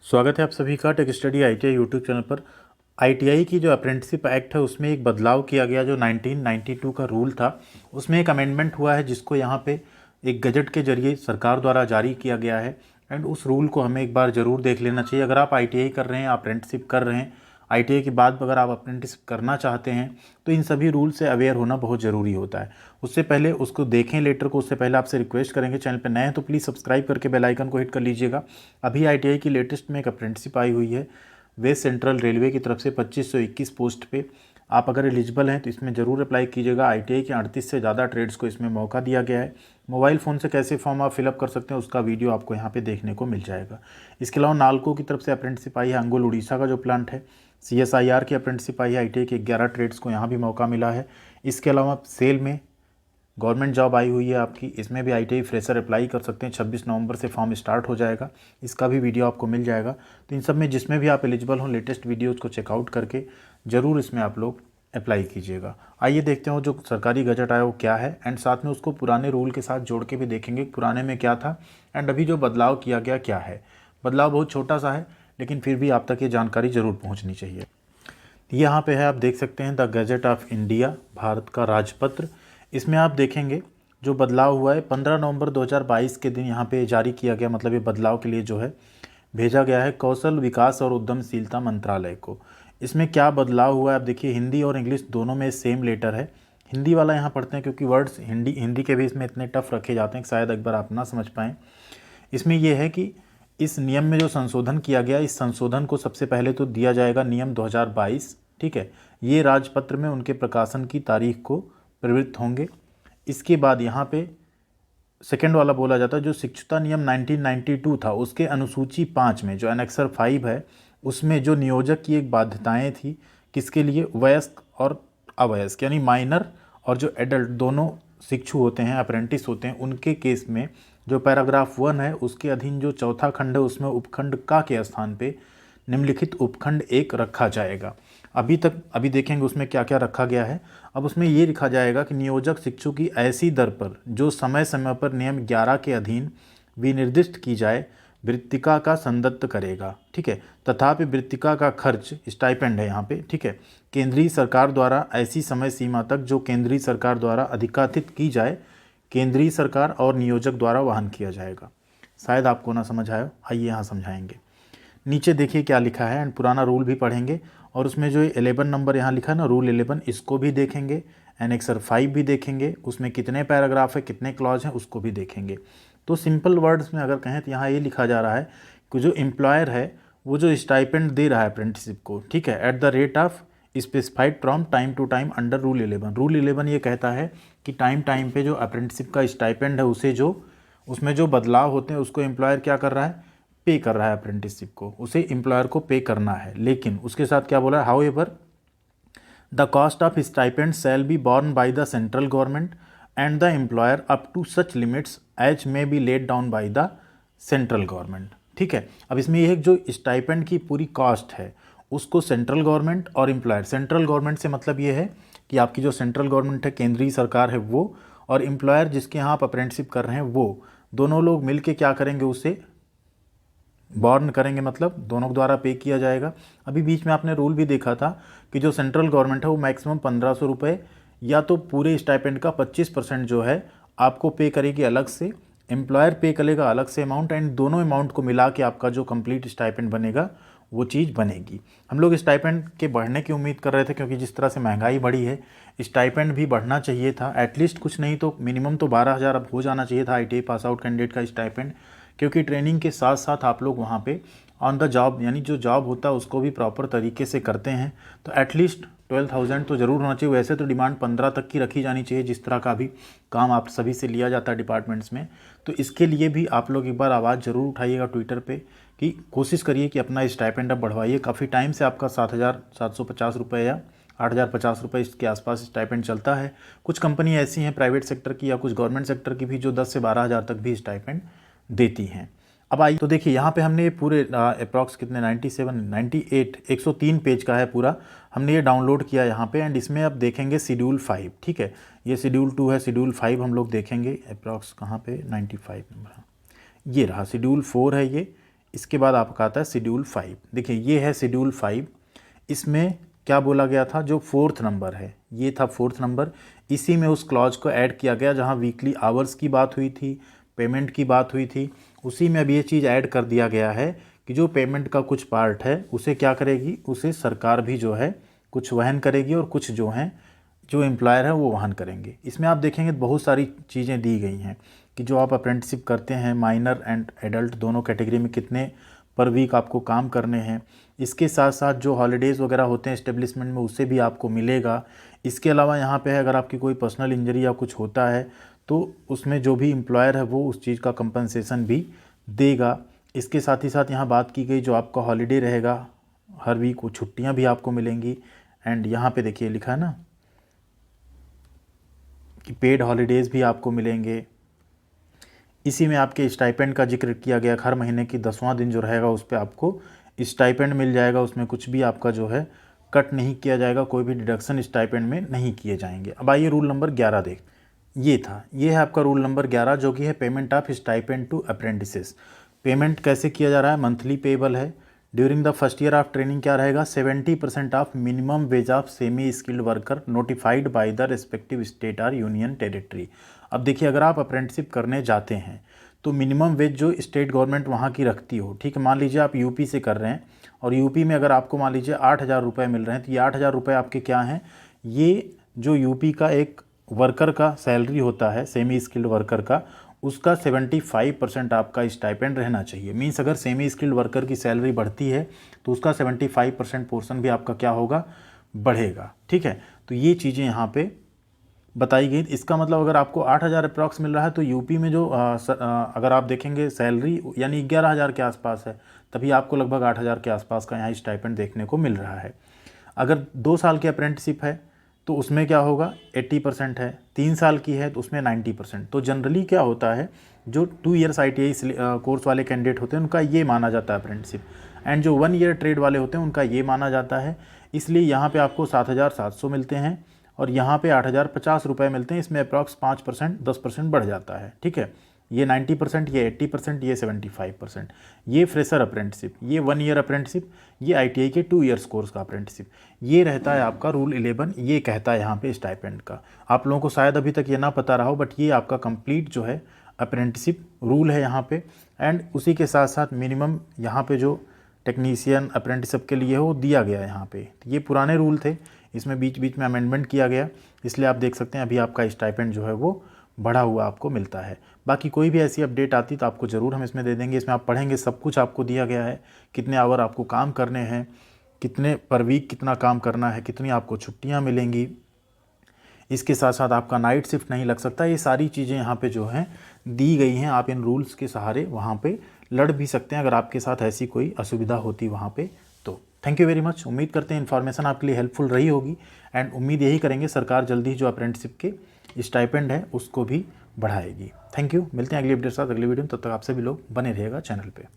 स्वागत है आप सभी का tech study ITI YouTube channel पर। आईटीआई की जो अप्रेंटिसशिप एक्ट है उसमें एक बदलाव किया गया। जो 1992 का रूल था उसमें एक अमेंडमेंट हुआ है जिसको यहाँ पे एक गजट के जरिए सरकार द्वारा जारी किया गया है। एंड उस रूल को हमें एक बार ज़रूर देख लेना चाहिए। अगर आप आईटीआई कर रहे हैं, अप्रेंटिसशिप कर रहे हैं, आईटीआई के बाद अगर आप अप्रेंटिसशिप करना चाहते हैं तो इन सभी रूल से अवेयर होना बहुत ज़रूरी होता है। उससे पहले उसको देखें लेटर को, उससे पहले आपसे रिक्वेस्ट करेंगे चैनल पर नए हैं तो प्लीज़ सब्सक्राइब करके बेल आइकन को हिट कर लीजिएगा। अभी आईटीआई की लेटेस्ट में एक अप्रेंटिसशिप आई हुई है वेस्ट सेंट्रल रेलवे की तरफ से 2521 पोस्ट पे। आप अगर एलिजिबल हैं तो इसमें ज़रूर अप्लाई कीजिएगा। आईटीआई के 38 से ज़्यादा ट्रेड्स को इसमें मौका दिया गया है। मोबाइल फ़ोन से कैसे फॉर्म आप फिलअप कर सकते हैं उसका वीडियो आपको यहाँ पे देखने को मिल जाएगा। इसके अलावा नालको की तरफ से अप्रेंटिसशिप आई है। अंगुल उड़ीसा का जो प्लांट है, सीएसआईआर की अप्रेंटिसशिप आई है। आईटीआई के 11 ट्रेड्स को यहाँ भी मौका मिला है। इसके अलावा सेल में गवर्नमेंट जॉब आई हुई है आपकी, इसमें भी आईटीआई फ्रेशर अप्लाई कर सकते हैं। 26 नवंबर से फॉर्म स्टार्ट हो जाएगा, इसका भी वीडियो आपको मिल जाएगा। तो इन सब में जिसमें भी आप एलिजिबल हों लेटेस्ट वीडियोज़ को चेकआउट करके ज़रूर इसमें आप लोग अप्लाई कीजिएगा। आइए देखते हैं जो सरकारी गजट आया वो क्या है, एंड साथ में उसको पुराने रूल के साथ जोड़ के भी देखेंगे पुराने में क्या था एंड अभी जो बदलाव किया गया क्या है। बदलाव बहुत छोटा सा है लेकिन फिर भी आप तक ये जानकारी ज़रूर पहुँचनी चाहिए। यहाँ पे है, आप देख सकते हैं the gazette of India, Bharat का राजपत्र। इसमें आप देखेंगे जो बदलाव हुआ है 15 नवंबर 2022 के दिन यहाँ पे जारी किया गया। मतलब ये बदलाव के लिए जो है भेजा गया है कौशल विकास और उद्यमशीलता मंत्रालय को। इसमें क्या बदलाव हुआ है आप देखिए, हिंदी और इंग्लिश दोनों में सेम लेटर है। हिंदी वाला यहाँ पढ़ते हैं क्योंकि वर्ड्स हिंदी के भी इसमें इतने टफ रखे जाते हैं कि शायद एक बार आप ना समझ पाएँ। इसमें यह है कि इस नियम में जो संशोधन किया गया, इस संशोधन को सबसे पहले तो दिया जाएगा नियम 2022, ठीक है। ये राजपत्र में उनके प्रकाशन की तारीख को प्रवृत्त होंगे। इसके बाद यहाँ पे सेकेंड वाला बोला जाता है जो शिक्षुता नियम 1992 था उसके अनुसूची 5 में जो एनेक्सर 5 है उसमें जो नियोजक की एक बाध्यताएं थी, किसके लिए, वयस्क और अवयस्क यानी माइनर और जो एडल्ट दोनों शिक्षु होते हैं, अप्रेंटिस होते हैं, उनके केस में जो पैराग्राफ 1 है उसके अधीन जो चौथा खंड है उसमें उपखंड का के स्थान पे निम्नलिखित उपखंड 1 रखा जाएगा। अभी देखेंगे उसमें क्या क्या रखा गया है। अब उसमें ये लिखा जाएगा कि नियोजक शिक्षु की ऐसी दर पर जो समय समय पर नियम 11 के अधीन विनिर्दिष्ट की जाए वृत्तिका का संदत्त करेगा, ठीक है। तथापि वृत्तिका का खर्च स्टाइपेंड है यहाँ पे, ठीक है, केंद्रीय सरकार द्वारा ऐसी समय सीमा तक जो केंद्रीय सरकार द्वारा अधिकाथित की जाए केंद्रीय सरकार और नियोजक द्वारा वहन किया जाएगा। शायद आपको ना समझ आया, आइए यहाँ समझाएंगे। नीचे देखिए क्या लिखा है एंड पुराना रूल भी पढ़ेंगे और उसमें जो 11 नंबर यहाँ लिखा है ना, रूल 11, इसको भी देखेंगे। एनेक्सर 5 भी देखेंगे, उसमें कितने पैराग्राफ है, कितने क्लॉज हैं उसको भी देखेंगे। तो सिंपल वर्ड्स में अगर कहें तो यहाँ ये लिखा जा रहा है कि जो एम्प्लॉयर है वो जो स्टाइपेंड दे रहा है अप्रेंटिसशिप को, ठीक है, at the rate of specified from time to time under rule 11। Rule 11 ये कहता है कि टाइम टाइम पे जो अप्रेंटिसशिप का स्टाइपेंड है उसे जो उसमें जो बदलाव होते हैं उसको एम्प्लॉयर क्या कर रहा है, पे कर रहा है अप्रेंटिसशिप को, उसे एम्प्लॉयर को पे करना है। लेकिन उसके साथ क्या बोला है, however the cost of stipend shall be borne by the central government and the employer up to such limits as may be laid down by the central government, ठीक है। अब इसमें यह है कि जो स्टाइपेंड की पूरी कॉस्ट है उसको सेंट्रल गवर्नमेंट और एम्प्लॉयर, सेंट्रल गवर्नमेंट से मतलब ये है कि आपकी जो सेंट्रल गवर्नमेंट है, केंद्रीय सरकार है वो, और एम्प्लॉयर जिसके यहाँ आप अप्रेंटिसशिप कर रहे हैं वो, दोनों लोग मिलके क्या करेंगे, उसे बॉर्न करेंगे, मतलब दोनों द्वारा पे किया जाएगा। अभी बीच में आपने रूल भी देखा था कि जो सेंट्रल गवर्नमेंट है वो मैक्सिमम 1500 रुपये या तो पूरे स्टाइपेंड का 25% जो है आपको पे करेगी अलग से, एम्प्लॉयर पे करेगा अलग से अमाउंट, एंड दोनों अमाउंट को मिला के आपका जो कंप्लीट स्टाइपेंड बनेगा वो चीज़ बनेगी। हम लोग स्टाइपेंड के बढ़ने की उम्मीद कर रहे थे क्योंकि जिस तरह से महंगाई बढ़ी है स्टाइपेंड भी बढ़ना चाहिए था। एटलीस्ट कुछ नहीं तो मिनिमम तो 12,000 अब हो जाना चाहिए था आईटीआई पास आउट कैंडिडेट का स्टाइपेंड, क्योंकि ट्रेनिंग के साथ साथ आप लोग वहाँ पे ऑन द जॉब यानी जो जॉब होता है उसको भी प्रॉपर तरीके से करते हैं तो एटलीस्ट 12,000 तो ज़रूर होना चाहिए। वैसे तो डिमांड 15 तक की रखी जानी चाहिए जिस तरह का भी काम आप सभी से लिया जाता है डिपार्टमेंट्स में। तो इसके लिए भी आप लोग एक बार आवाज़ ज़रूर उठाइएगा ट्विटर पे कि कोशिश करिए कि अपना स्टाइपेंड अब बढ़वाइए। काफ़ी टाइम से आपका 7,750 रुपये या 8,050 रुपये इसके आसपास स्टाइपेंड चलता है। कुछ कंपनी ऐसी हैं प्राइवेट सेक्टर की या कुछ गवर्नमेंट सेक्टर की भी जो 10 से 12,000 तक भी स्टाइपेंड देती हैं। अब आइए तो देखिए यहाँ पे हमने पूरे अप्रॉक्स कितने 97 98 103 पेज का है पूरा, हमने ये डाउनलोड किया यहाँ पे, एंड इसमें अब देखेंगे शेड्यूल 5, ठीक है। ये शेड्यूल 2 है, शेड्यूल 5 हम लोग देखेंगे अप्रॉक्स कहाँ पे 95 नंबर, ये रहा। शेड्यूल 4 है ये, इसके बाद आपका आता है शेड्यूल 5। देखिए ये है शेड्यूल 5। इसमें क्या बोला गया था, जो 4th नंबर है ये था 4th नंबर, इसी में उस क्लॉज को ऐड किया गया जहां वीकली आवर्स की बात हुई थी, पेमेंट की बात हुई थी, उसी में अब ये चीज़ ऐड कर दिया गया है कि जो पेमेंट का कुछ पार्ट है उसे क्या करेगी, उसे सरकार भी जो है कुछ वहन करेगी और कुछ जो हैं जो एम्प्लॉयर है वो वहन करेंगे। इसमें आप देखेंगे बहुत सारी चीज़ें दी गई हैं कि जो आप अप्रेंटिसशिप करते हैं माइनर एंड एडल्ट दोनों कैटेगरी में कितने पर वीक आपको काम करने हैं। इसके साथ साथ जो हॉलीडेज़ वगैरह होते हैं एस्टेब्लिशमेंट में उससे भी आपको मिलेगा। इसके अलावा यहाँ पे है अगर आपकी कोई पर्सनल इंजरी या कुछ होता है तो उसमें जो भी एम्प्लॉयर है वो उस चीज़ का कंपनसेशन भी देगा। इसके साथ ही साथ यहाँ बात की गई जो आपका हॉलीडे रहेगा हर वीक वो छुट्टियाँ भी आपको मिलेंगी। एंड यहाँ पे देखिए लिखा है ना कि पेड हॉलीडेज़ भी आपको मिलेंगे। इसी में आपके स्टाइपेंड का जिक्र किया गया, हर महीने की 10वां दिन जो रहेगा उस पर आपको स्टाइपेंड मिल जाएगा, उसमें कुछ भी आपका जो है कट नहीं किया जाएगा, कोई भी डिडक्शन स्टाइपेंड में नहीं किए जाएंगे। अब आइए रूल नंबर 11 देख, ये है आपका रूल नंबर 11 जो कि है payment of stipend to apprentices. Payment कैसे किया जा रहा है, मंथली पेबल है। During the first year of training क्या रहेगा, 70% of minimum wage of semi skilled worker notified by the respective state और यूनियन टेरिटरी। अब देखिए अगर आप अप्रेंटिसशिप करने जाते हैं तो मिनिमम वेज जो स्टेट गवर्नमेंट वहाँ की रखती हो, ठीक है, मान लीजिए आप यूपी से कर रहे हैं और यूपी में अगर आपको मान लीजिए 8,000 रुपये मिल रहे हैं तो ये 8,000 रुपये आपके क्या हैं, ये जो यूपी का एक वर्कर का सैलरी होता है सेमी स्किल्ड वर्कर का, उसका 75% आपका स्टाइपेंड रहना चाहिए। मीन्स अगर सेमी स्किल्ड वर्कर की सैलरी बढ़ती है तो उसका 75% पोर्शन भी आपका क्या होगा, बढ़ेगा। ठीक है, तो ये चीज़ें यहाँ पे बताई गई। इसका मतलब अगर आपको 8,000 अप्रॉक्स मिल रहा है तो यूपी में जो अगर आप देखेंगे सैलरी यानी 11,000 के आसपास है, तभी आपको लगभग 8,000 के आसपास का यहाँ स्टाइपेंड देखने को मिल रहा है। अगर 2 साल की अप्रेंटिसशिप है तो उसमें क्या होगा, 80% है। 3 साल की है तो उसमें 90%। तो जनरली क्या होता है, जो 2 ईयर्स ITI कोर्स वाले कैंडिडेट होते हैं उनका ये माना जाता है अप्रेंटिसशिप, एंड जो 1 ईयर ट्रेड वाले होते हैं उनका ये माना जाता है। इसलिए यहाँ पे आपको 7,700 मिलते हैं और यहाँ पे 8,050 रुपये मिलते हैं। इसमें अप्रॉक्स 5% 10% बढ़ जाता है। ठीक है, ये 90%, ये 80%, ये 75%। ये फ्रेशर अप्रेंटिसशिप, ये 1 ईयर अप्रेंटिसशिप, ये ITI के 2 ईयर्स कोर्स का अप्रेंटिसशिप। ये रहता है आपका रूल 11, ये कहता है यहाँ पे स्टाइपेंड का। आप लोगों को शायद अभी तक ये ना पता रहा हो, बट ये आपका कंप्लीट जो है अप्रेंटिसशिप रूल है यहाँ पे। एंड उसी के साथ साथ मिनिमम यहाँ पे जो टेक्नीशियन अप्रेंटिसशिप के लिए हो दिया गया है यहाँ पे। ये पुराने रूल थे, इसमें बीच बीच में अमेंडमेंट किया गया, इसलिए आप देख सकते हैं अभी आपका स्टाइपेंड जो है वो बढ़ा हुआ आपको मिलता है। बाकी कोई भी ऐसी अपडेट आती तो आपको ज़रूर हम इसमें दे देंगे। इसमें आप पढ़ेंगे सब कुछ आपको दिया गया है, कितने आवर आपको काम करने हैं, कितने पर वीक कितना काम करना है, कितनी आपको छुट्टियां मिलेंगी। इसके साथ साथ आपका नाइट शिफ्ट नहीं लग सकता। ये सारी चीज़ें यहाँ पे जो हैं दी गई हैं। आप इन रूल्स के सहारे वहाँ पे लड़ भी सकते हैं अगर आपके साथ ऐसी कोई असुविधा होती वहाँ पे तो। Thank you very much. उम्मीद करते हैं इन्फॉर्मेशन आपके लिए हेल्पफुल रही होगी एंड उम्मीद यही करेंगे सरकार जल्दी ही जो अप्रेंटिसशिप के स्टाइपेंड है उसको भी बढ़ाएगी। थैंक यू, मिलते हैं अगली अपडेट के साथ अगली वीडियो में। तब तक आप सभी लोग बने रहिएगा चैनल पे।